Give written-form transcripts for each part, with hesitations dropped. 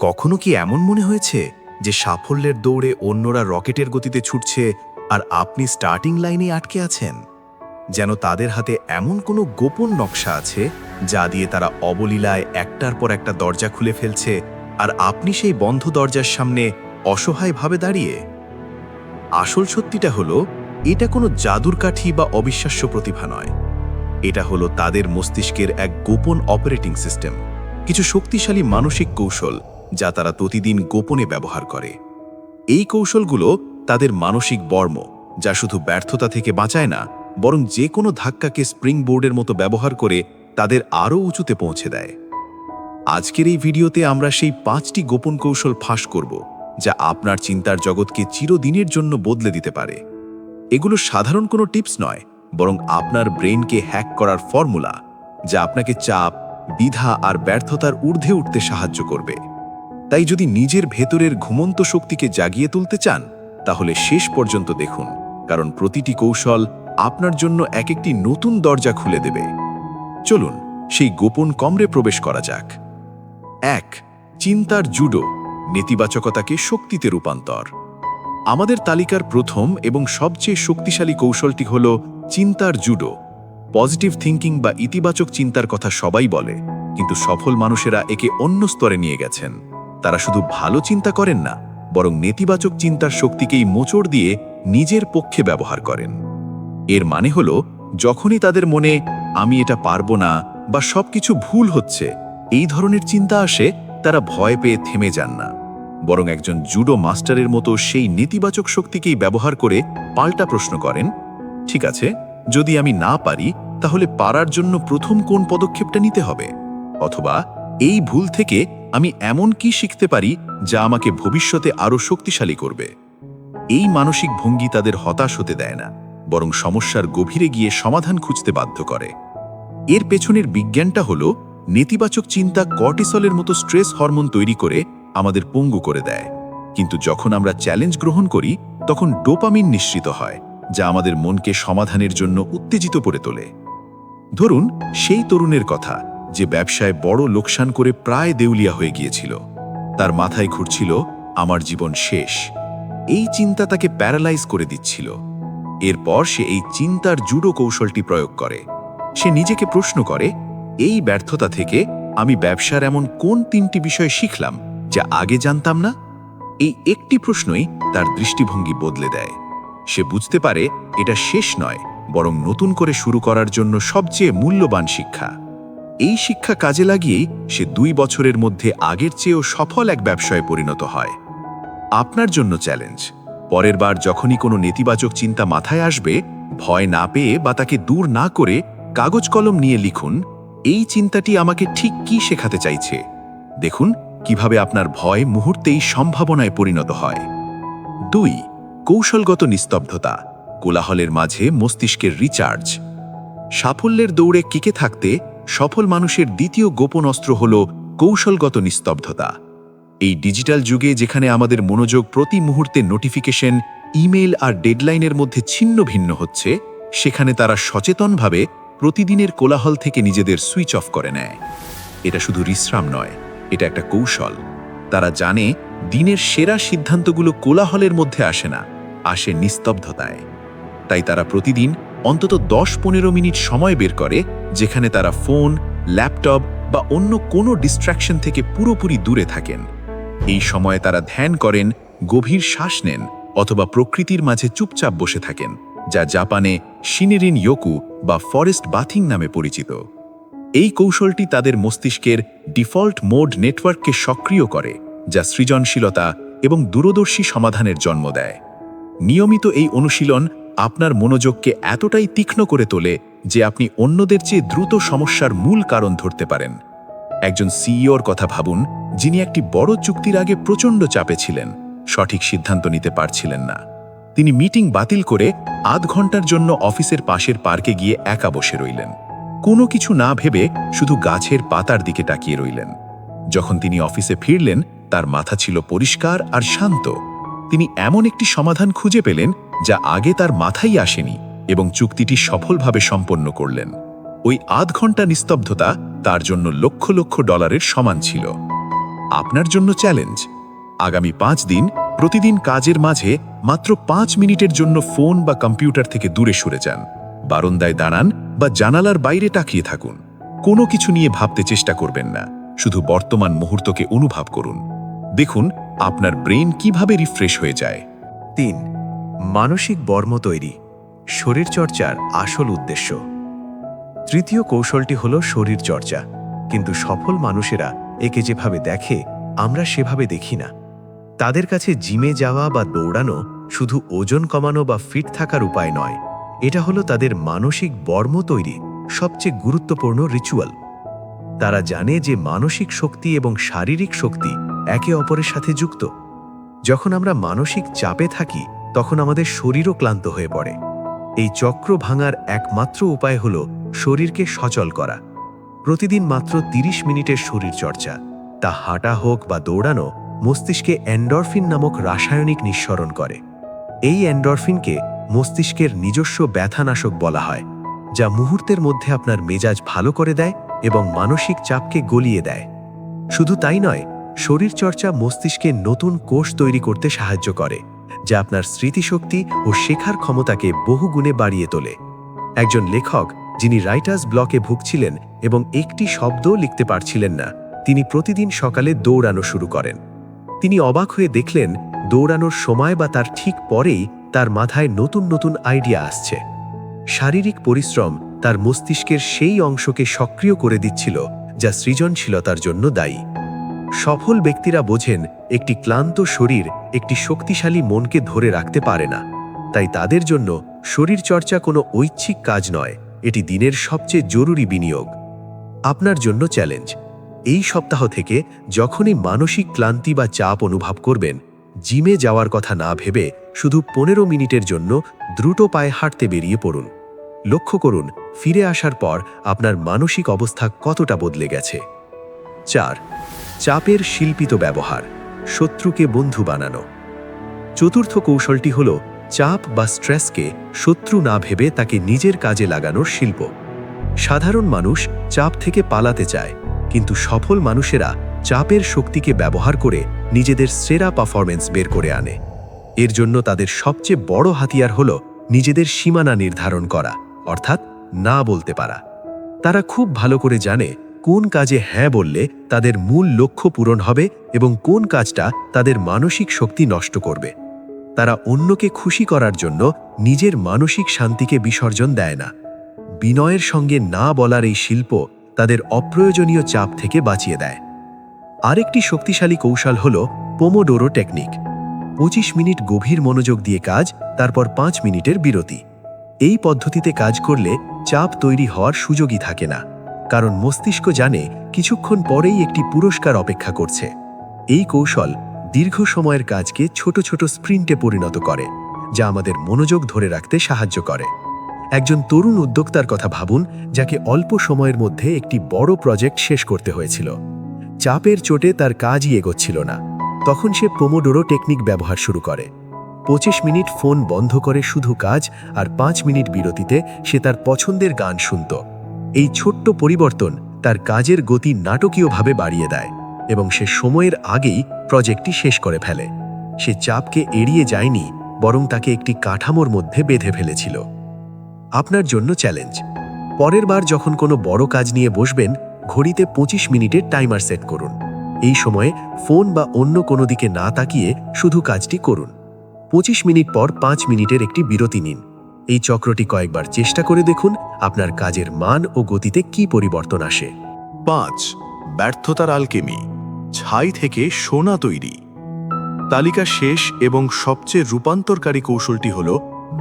কখনো কি এমন মনে হয়েছে যে সাফল্যের দৌড়ে অন্যরা রকেটের গতিতে ছুটছে আর আপনি স্টার্টিং লাইনে আটকে আছেন? যেন তাদের হাতে এমন কোনো গোপন নকশা আছে যা দিয়ে তারা অবলীলায় একটার পর একটা দরজা খুলে ফেলছে, আর আপনি সেই বন্ধ দরজার সামনে অসহায়ভাবে দাঁড়িয়ে। আসল সত্যিটা হলো, এটা কোনো জাদুর কাঠি বা অবিশ্বাস্য প্রতিভা নয়। এটা হলো তাদের মস্তিষ্কের এক গোপন অপারেটিং সিস্টেম, কিছু শক্তিশালী মানসিক কৌশল যা তারা প্রতিদিন গোপনে ব্যবহার করে। এই কৌশলগুলো তাদের মানসিক বর্ম, যা শুধু ব্যর্থতা থেকে বাঁচায় না, বরং যে কোনো ধাক্কাকে স্প্রিং বোর্ডের মতো ব্যবহার করে তাদের আরও উঁচুতে পৌঁছে দেয়। আজকের এই ভিডিওতে আমরা সেই 5টি গোপন কৌশল ফাঁস করব, যা আপনার চিন্তার জগৎকে চিরদিনের জন্য বদলে দিতে পারে। এগুলো সাধারণ কোনো টিপস নয়, বরং আপনার ব্রেনকে হ্যাক করার ফর্মুলা, যা আপনাকে চাপ, দ্বিধা আর ব্যর্থতার ঊর্ধ্বে উঠতে সাহায্য করবে। তাই যদি নিজের ভেতরের ঘুমন্ত শক্তিকে জাগিয়ে তুলতে চান, তাহলে শেষ পর্যন্ত দেখুন, কারণ প্রতিটি কৌশল আপনার জন্য একটি নতুন দরজা খুলে দেবে। চলুন সেই গোপন কমরে প্রবেশ করা যাক। 1. চিন্তার জুডো, নেতিবাচকতাকে শক্তিতে রূপান্তর। আমাদের তালিকার প্রথম এবং সবচেয়ে শক্তিশালী কৌশলটি হল চিন্তার জুডো। পজিটিভ থিঙ্কিং বা ইতিবাচক চিন্তার কথা সবাই বলে, কিন্তু সফল মানুষেরা একে অন্য স্তরে নিয়ে গেছেন। তারা শুধু ভালো চিন্তা করেন না, বরং নেতিবাচক চিন্তার শক্তিকেই মোচড় দিয়ে নিজের পক্ষে ব্যবহার করেন। এর মানে হলো, যখনই তাদের মনে আমি এটা পারবো না বা সবকিছু ভুল হচ্ছে এই ধরনের চিন্তা আসে, তারা ভয় পেয়ে থেমে যান না, বরং একজন জুডো মাস্টারের মতো সেই নেতিবাচক শক্তিকেই ব্যবহার করে পাল্টা প্রশ্ন করেন, ঠিক আছে, যদি আমি না পারি, তাহলে পারার জন্য প্রথম কোন পদক্ষেপটা নিতে হবে? অথবা এই ভুল থেকে আমি এমন কি শিখতে পারি যা আমাকে ভবিষ্যতে আরও শক্তিশালী করবে? এই মানসিক ভঙ্গি তাদের হতাশ হতে দেয় না, বরং সমস্যার গভীরে গিয়ে সমাধান খুঁজতে বাধ্য করে। এর পেছনের বিজ্ঞানটা হলো, নেতিবাচক চিন্তা কর্টিসলের মতো স্ট্রেস হরমোন তৈরি করে আমাদের পঙ্গু করে দেয়, কিন্তু যখন আমরা চ্যালেঞ্জ গ্রহণ করি, তখন ডোপামিন নিঃসৃত হয়, যা আমাদের মনকে সমাধানের জন্য উত্তেজিত করে তোলে। ধরুন সেই তরুণের কথা, যে ব্যবসায় বড় লোকসান করে প্রায় দেউলিয়া হয়ে গিয়েছিল। তার মাথায় ঘুরছিল আমার জীবন শেষ। এই চিন্তা তাকে প্যারালাইজ করে দিচ্ছিল। এরপর সে এই চিন্তার জুডো কৌশলটি প্রয়োগ করে। সে নিজেকে প্রশ্ন করে, এই ব্যর্থতা থেকে আমি ব্যবসার এমন কোন 3টি বিষয় শিখলাম যা আগে জানতাম না? এই একটি প্রশ্নই তার দৃষ্টিভঙ্গি বদলে দেয়। সে বুঝতে পারে এটা শেষ নয়, বরং নতুন করে শুরু করার জন্য সবচেয়ে মূল্যবান শিক্ষা। এই শিক্ষা কাজে লাগিয়েই সে 2 বছরের মধ্যে আগের চেয়েও সফল এক ব্যবসায় পরিণত হয়। আপনার জন্য চ্যালেঞ্জ, পরের বার যখনই কোনো নেতিবাচক চিন্তা মাথায় আসবে, ভয় না পেয়ে বা তাকে দূর না করে কাগজ কলম নিয়ে লিখুন, এই চিন্তাটি আমাকে ঠিক কি শেখাতে চাইছে। দেখুন কিভাবে আপনার ভয় মুহূর্তেই সম্ভাবনায় পরিণত হয়। 2. কৌশলগত নিস্তব্ধতা, কোলাহলের মাঝে মস্তিষ্কের রিচার্জ। সাফল্যের দৌড়ে টিকে থাকতে সফল মানুষের দ্বিতীয় গোপন অস্ত্র হল কৌশলগত নিস্তব্ধতা। এই ডিজিটাল যুগে, যেখানে আমাদের মনোযোগ প্রতি মুহূর্তে নোটিফিকেশন, ইমেল আর ডেডলাইনের মধ্যে ছিন্ন ভিন্ন হচ্ছে, সেখানে তারা সচেতনভাবে প্রতিদিনের কোলাহল থেকে নিজেদের সুইচ অফ করে নেয়। এটা শুধু বিশ্রাম নয়, এটা একটা কৌশল। তারা জানে দিনের সেরা সিদ্ধান্তগুলো কোলাহলের মধ্যে আসে না, আসে নিস্তব্ধতায়। তাই তারা প্রতিদিন অন্তত 10-15 মিনিট সময় বের করে, যেখানে তারা ফোন, ল্যাপটপ বা অন্য কোনো ডিস্ট্র্যাকশন থেকে পুরোপুরি দূরে থাকেন। এই সময়ে তারা ধ্যান করেন, গভীর শ্বাস নেন, অথবা প্রকৃতির মাঝে চুপচাপ বসে থাকেন, যা জাপানে শিনেরিন ইয়োকু বা ফরেস্ট বাথিং নামে পরিচিত। এই কৌশলটি তাদের মস্তিষ্কের ডিফল্ট মোড নেটওয়ার্ককে সক্রিয় করে, যা সৃজনশীলতা এবং দূরদর্শী সমাধানের জন্ম দেয়। নিয়মিত এই অনুশীলন আপনার মনোযোগকে এতটাই তীক্ষ্ণ করে তোলে যে আপনি অন্যদের চেয়ে দ্রুত সমস্যার মূল কারণ ধরতে পারেন। একজন সিইওর কথা ভাবুন, যিনি একটি বড় চুক্তির আগে প্রচণ্ড চাপে ছিলেন, সঠিক সিদ্ধান্ত নিতে পারছিলেন না। তিনি মিটিং বাতিল করে আধ ঘন্টার জন্য অফিসের পাশের পার্কে গিয়ে একা বসে রইলেন। কোনো কিছু না ভেবে শুধু গাছের পাতার দিকে তাকিয়ে রইলেন। যখন তিনি অফিসে ফিরলেন, তার মাথা ছিল পরিষ্কার আর শান্ত। তিনি এমন একটি সমাধান খুঁজে পেলেন যা আগে তার মাথায় আসেনি, এবং চুক্তিটি সফলভাবে সম্পন্ন করলেন। ওই আধ ঘন্টা নিস্তব্ধতা তার জন্য লক্ষ লক্ষ ডলারের সমান ছিল। আপনার জন্য চ্যালেঞ্জ, আগামী 5 দিন প্রতিদিন কাজের মাঝে মাত্র 5 মিনিটের জন্য ফোন বা কম্পিউটার থেকে দূরে সরে যান। বারান্দায় দাঁড়ান বা জানালার বাইরে তাকিয়ে থাকুন। কোনো কিছু নিয়ে ভাবতে চেষ্টা করবেন না, শুধু বর্তমান মুহূর্তকে অনুভব করুন। দেখুন আপনার ব্রেন কিভাবে রিফ্রেশ হয়ে যায়। 3. মানসিক বর্ম তৈরি, শরীরচর্চার আসল উদ্দেশ্য। তৃতীয় কৌশলটি হল শরীরচর্চা, কিন্তু সফল মানুষেরা একে যেভাবে দেখে আমরা সেভাবে দেখি না। তাদের কাছে জিমে যাওয়া বা দৌড়ানো শুধু ওজন কমানো বা ফিট থাকার উপায় নয়, এটা হলো তাদের মানসিক বর্ম তৈরি সবচেয়ে গুরুত্বপূর্ণ রিচুয়াল। তারা জানে যে মানসিক শক্তি এবং শারীরিক শক্তি একে অপরের সাথে যুক্ত। যখন আমরা মানসিক চাপে থাকি তখন আমাদের শরীরও ক্লান্ত হয়ে পড়ে। এই চক্র ভাঙার একমাত্র উপায় হল শরীরকে সচল করা। প্রতিদিন মাত্র 30 মিনিটের শরীরচর্চা, তা হাঁটা হোক বা দৌড়ানো, মস্তিষ্কে এন্ডরফিন নামক রাসায়নিক নিঃসরণ করে। এই এন্ডরফিনকে মস্তিষ্কের নিজস্ব ব্যথানাশক বলা হয়, যা মুহূর্তের মধ্যে আপনার মেজাজ ভালো করে দেয় এবং মানসিক চাপকে গলিয়ে দেয়। শুধু তাই নয়, শরীরচর্চা মস্তিষ্কে নতুন কোষ তৈরি করতে সাহায্য করে, যা আপনার স্মৃতিশক্তি ও শেখার ক্ষমতাকে বহুগুণে বাড়িয়ে তোলে। একজন লেখক, যিনি রাইটার্স ব্লকে ভুগছিলেন এবং একটি শব্দও লিখতে পারছিলেন না, তিনি প্রতিদিন সকালে দৌড়ানো শুরু করেন। তিনি অবাক হয়ে দেখলেন দৌড়ানোর সময় বা তার ঠিক পরেই তার মাথায় নতুন নতুন আইডিয়া আসছে। শারীরিক পরিশ্রম তার মস্তিষ্কের সেই অংশকে সক্রিয় করে দিচ্ছিল যা সৃজনশীলতার জন্য দায়ী। সফল ব্যক্তিরা বোঝেন একটি ক্লান্ত শরীর একটি শক্তিশালী মনকে ধরে রাখতে পারে না। তাই তাদের জন্য শরীরচর্চা কোনো ঐচ্ছিক কাজ নয়, এটি দিনের সবচেয়ে জরুরি বিনিয়োগ। আপনার জন্য চ্যালেঞ্জ, এই সপ্তাহ থেকে যখনই মানসিক ক্লান্তি বা চাপ অনুভব করবেন, জিমে যাওয়ার কথা না ভেবে শুধু 15 মিনিটের জন্য দ্রুত পায়ে হাঁটতে বেরিয়ে পড়ুন। লক্ষ্য করুন ফিরে আসার পর আপনার মানসিক অবস্থা কতটা বদলে গেছে। 4. চাপের শিল্পিত ব্যবহার, শত্রুকে বন্ধু বানানো। চতুর্থ কৌশলটি হল চাপ বা স্ট্রেসকে শত্রু না ভেবে তাকে নিজের কাজে লাগানোর শিল্প। সাধারণ মানুষ চাপ থেকে পালাতে চায়, কিন্তু সফল মানুষেরা চাপের শক্তিকে ব্যবহার করে নিজেদের সেরা পারফরম্যান্স বের করে আনে। এর জন্য তাদের সবচেয়ে বড় হাতিয়ার হল নিজেদের সীমানা নির্ধারণ করা, অর্থাৎ না বলতে পারা। তারা খুব ভালো করে জানে কোন কাজে হ্যাঁ বললে তাদের মূল লক্ষ্য পূরণ হবে এবং কোন কাজটা তাদের মানসিক শক্তি নষ্ট করবে। তারা অন্যকে খুশি করার জন্য নিজের মানসিক শান্তিকে বিসর্জন দেয় না। বিনয়ের সঙ্গে না বলার এই শিল্প তাদের অপ্রয়োজনীয় চাপ থেকে বাঁচিয়ে দেয়। আরেকটি শক্তিশালী কৌশল হল পোমোডোরো টেকনিক। 25 মিনিট গভীর মনোযোগ দিয়ে কাজ, তারপর 5 মিনিটের বিরতি। এই পদ্ধতিতে কাজ করলে চাপ তৈরি হওয়ার সুযোগই থাকে না, কারণ মস্তিষ্ক জানে কিছুক্ষণ পরেই একটি পুরস্কার অপেক্ষা করছে। এই কৌশল দীর্ঘ সময়ের কাজকে ছোট ছোট স্প্রিন্টে পরিণত করে, যা আমাদের মনোযোগ ধরে রাখতে সাহায্য করে। একজন তরুণ উদ্যোক্তার কথা ভাবুন, যাকে অল্প সময়ের মধ্যে একটি বড় প্রজেক্ট শেষ করতে হয়েছিল। চাপের চোটে তার কাজই এগোচ্ছিল না। তখন সে পোমোডোরো টেকনিক ব্যবহার শুরু করে। 25 মিনিট ফোন বন্ধ করে শুধু কাজ, আর 5 মিনিট বিরতিতে সে তার পছন্দের গান শুনত। এই ছোট্ট পরিবর্তন তার কাজের গতি নাটকীয়ভাবে বাড়িয়ে দেয় এবং সে সময়ের আগেই প্রজেক্টটি শেষ করে ফেলে। সে চাপকে এড়িয়ে যায়নি, বরং তাকে একটি কাঠামোর মধ্যে বেঁধে ফেলেছিল। আপনার জন্য চ্যালেঞ্জ, পরের বার যখন কোনো বড় কাজ নিয়ে বসবেন, ঘড়িতে 25 মিনিটের টাইমার সেট করুন। এই সময়ে ফোন বা অন্য কোনো দিকে না তাকিয়ে শুধু কাজটি করুন। 25 মিনিট পর 5 মিনিটের একটি বিরতি নিন। এই চক্রটি কয়েকবার চেষ্টা করে দেখুন আপনার কাজের মান ও গতিতে কি পরিবর্তন আসে। 5. ব্যর্থতার আলকেমি, ছাই থেকে সোনা তৈরি। তালিকা শেষ এবং সবচেয়ে রূপান্তরকারী কৌশলটি হল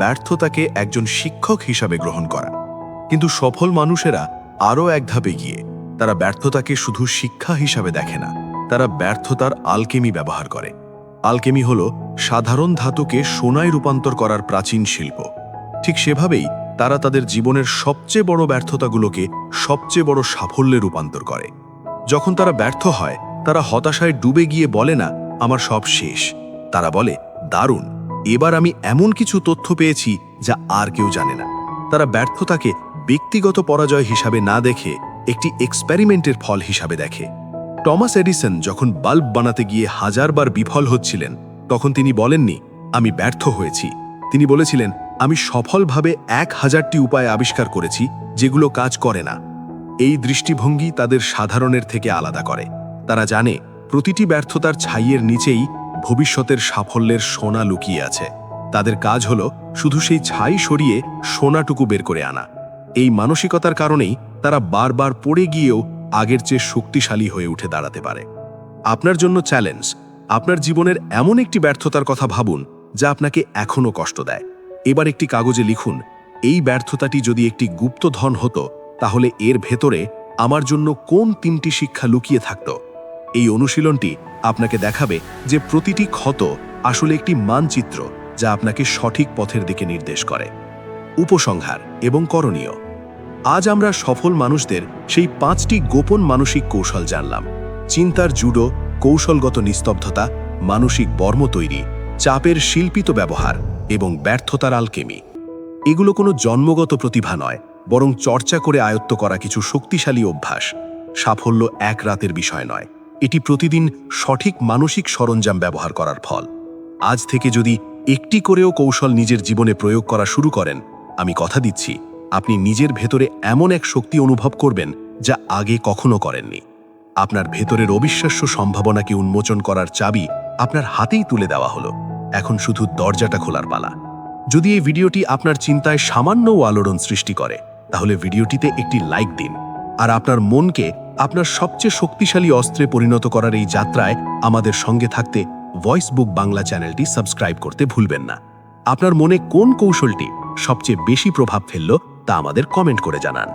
ব্যর্থতাকে একজন শিক্ষক হিসাবে গ্রহণ করা। কিন্তু সফল মানুষেরা আরও এক ধাপে গিয়ে তারা ব্যর্থতাকে শুধু শিক্ষা হিসাবে দেখে না, তারা ব্যর্থতার আলকেমি ব্যবহার করে। আলকেমি হল সাধারণ ধাতুকে সোনায় রূপান্তর করার প্রাচীন শিল্প। ঠিক সেভাবেই তারা তাদের জীবনের সবচেয়ে বড় ব্যর্থতাগুলোকে সবচেয়ে বড় সাফল্যে রূপান্তর করে। যখন তারা ব্যর্থ হয়, তারা হতাশায় ডুবে গিয়ে বলে না আমার সব শেষ, তারা বলে দারুণ, এবার আমি এমন কিছু তথ্য পেয়েছি যা আর কেউ জানে না। তারা ব্যর্থতাকে ব্যক্তিগত পরাজয় হিসাবে না দেখে একটি এক্সপেরিমেন্টের ফল হিসাবে দেখে। টমাস এডিসন যখন বাল্ব বানাতে গিয়ে হাজারবার বিফল হচ্ছিলেন, তখন তিনি বলেননি আমি ব্যর্থ হয়েছি। তিনি বলেছিলেন আমি সফলভাবে 1000টি উপায় আবিষ্কার করেছি যেগুলো কাজ করে না। এই দৃষ্টিভঙ্গি তাদের সাধারণের থেকে আলাদা করে। তারা জানে প্রতিটি ব্যর্থতার ছাইয়ের নিচেই ভবিষ্যতের সাফল্যের সোনা লুকিয়ে আছে। তাদের কাজ হলো শুধু সেই ছাই সরিয়ে সোনাটুকু বের করে আনা। এই মানসিকতার কারণেই তারা বারবার পড়ে গিয়েও আগের চেয়ে শক্তিশালী হয়ে উঠে দাঁড়াতে পারে। আপনার জন্য চ্যালেঞ্জ, আপনার জীবনের এমন একটি ব্যর্থতার কথা ভাবুন যা আপনাকে এখনও কষ্ট দেয়। এবার একটি কাগজে লিখুন, এই ব্যর্থতাটি যদি একটি গুপ্তধন হতো তাহলে এর ভেতরে আমার জন্য কোন 3টি শিক্ষা লুকিয়ে থাকত। এই অনুশীলনটি আপনাকে দেখাবে যে প্রতিটি ক্ষত আসলে একটি মানচিত্র যা আপনাকে সঠিক পথের দিকে নির্দেশ করে। উপসংহার এবং করণীয়। আজ আমরা সফল মানুষদের সেই 5টি গোপন মানসিক কৌশল জানলাম। চিন্তার জুডো, কৌশলগত নিস্তব্ধতা, মানসিক বর্ম তৈরি, চাপের শিল্পিত ব্যবহার এবং ব্যর্থতার আলকেমি। এগুলো কোনো জন্মগত প্রতিভা নয়, বরং চর্চা করে আয়ত্ত করা কিছু শক্তিশালী অভ্যাস। সাফল্য এক রাতের বিষয় নয়, এটি প্রতিদিন সঠিক মানসিক সরঞ্জাম ব্যবহার করার ফল। আজ থেকে যদি একটি করেও কৌশল নিজের জীবনে প্রয়োগ করা শুরু করেন, আমি কথা দিচ্ছি আপনি নিজের ভেতরে এমন এক শক্তি অনুভব করবেন যা আগে কখনো করেননি। আপনার ভেতরের অবিশ্বাস্য সম্ভাবনাকে উন্মোচন করার চাবি আপনার হাতেই তুলে দেওয়া হলো। এখন শুধু দরজাটা খোলার পালা। যদি এই ভিডিওটি আপনার চিন্তায় সামান্যও আলোড়ন সৃষ্টি করে, তাহলে ভিডিওটিতে একটি লাইক দিন। আর আপনার মনকে আপনার সবচেয়ে শক্তিশালী অস্ত্রে পরিণত করার এই যাত্রায় আমাদের সঙ্গে থাকতে ভয়েস বুক বাংলা চ্যানেলটি সাবস্ক্রাইব করতে ভুলবেন না। আপনার মনে কোন কৌশলটি সবচেয়ে বেশি প্রভাব ফেলল তা আমাদের কমেন্ট করে জানান।